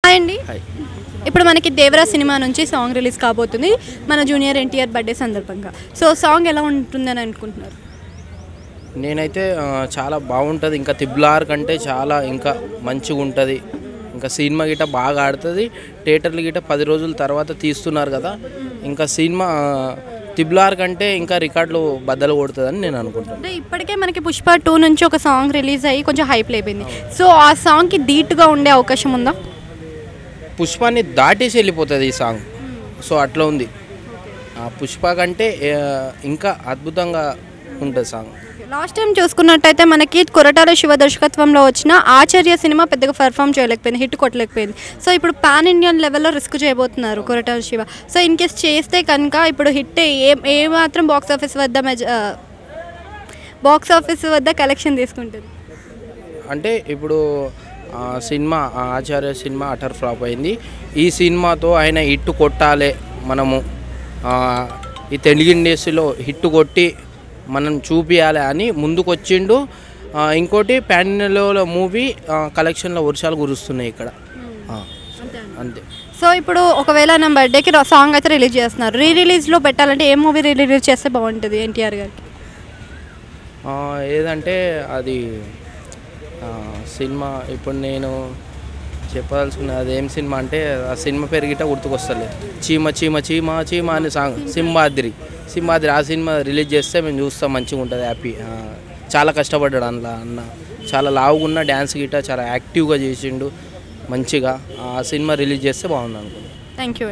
Hi అండి. ఇప్పుడు మనకి దేవరా సినిమా నుంచి సాంగ్ రిలీజ్ కాబోతుంది మన జూనియర్ ఎన్టీఆర్ బర్త్డే సందర్భంగా. సో సాంగ్ ఎలా ఉంటుందని అనుకుంటున్నారు? నేనైతే చాలా బాగుంటుంది. ఇంకా తిబ్లార్ కంటే చాలా ఇంకా మంచిగా ఉంటుంది. ఇంకా సినిమా గిట్ట బాగా ఆడుతుంది. థియేటర్లు గిట్ట 10 రోజుల తర్వాత తీస్తున్నారు కదా. ఇంకా సినిమా తిబ్లార్ కంటే ఇంకా రికార్డులు బద్దలు కొడుతుందని నేను అనుకుంటున్నాను. అంటే ఇప్పటికే మనకి పుష్ప 2 నుంచి ఒక సాంగ్ రిలీజ్ అయ్యి కొంచెం హైప్ అయిపోయింది. సో ఆ సాంగ్కి ధీటుగా ఉండే అవకాశం ఉందా? పుష్పాన్ని దాటేసి వెళ్ళిపోతుంది ఈ సాంగ్. సో అట్లా ఉంది. పుష్ప కంటే ఇంకా అద్భుతంగా ఉంటుంది సాంగ్. లాస్ట్ టైం చూసుకున్నట్టయితే మనకి కొరటాల శివ దర్శకత్వంలో వచ్చిన ఆచార్య సినిమా పెద్దగా పర్ఫామ్ చేయలేకపోయింది, హిట్ కొట్టలేకపోయింది. సో ఇప్పుడు పాన్ ఇండియన్ లెవెల్లో రిస్క్ చేయబోతున్నారు Koratala Shiva. So in case చేస్తే కనుక ఇప్పుడు హిట్ ఏ మాత్రం బాక్స్ ఆఫీస్ వద్ద కలెక్షన్ తీసుకుంటుంది? అంటే ఇప్పుడు సినిమా ఆచార్య సినిమా అటర్ ఫ్లాప్ అయింది. ఈ సినిమాతో ఆయన హిట్ కొట్టాలి, మనము ఈ తెలుగు ఇండస్ట్రీలో హిట్ కొట్టి మనం చూపించాలి అని ముందుకు వచ్చిండు. ఇంకోటి పాన్ ఇండియాలో మూవీ కలెక్షన్లో వర్షాలు కురుస్తున్నాయి ఇక్కడ అంతే. సో ఇప్పుడు ఒకవేళ నా బర్త్డేకి సాంగ్ అయితే రిలీజ్ చేస్తున్నారు, రిలీజ్లో పెట్టాలంటే ఏ మూవీ రిలీజ్ చేస్తే బాగుంటుంది ఎన్టీఆర్ గారికి? ఏదంటే అది సినిమా ఇప్పుడు నేను చెప్పాల్సుకున్నది అదేం సినిమా అంటే ఆ సినిమా పేరు గిట్ట గుర్తుకొస్తలేదు. చీమ చీమ చీమ చీమ అనే సాంగ్ సింహాద్రి ఆ సినిమా రిలీజ్ చేస్తే మేము చూస్తాం, మంచిగా ఉంటుంది, హ్యాపీ. చాలా కష్టపడ్డాడు అందులో అన్న, చాలా లావుగున్న, డ్యాన్స్ గిట్ట చాలా యాక్టివ్గా చేసిండు మంచిగా. ఆ సినిమా రిలీజ్ చేస్తే బాగుంది అనుకుంటున్నాను. Thank you.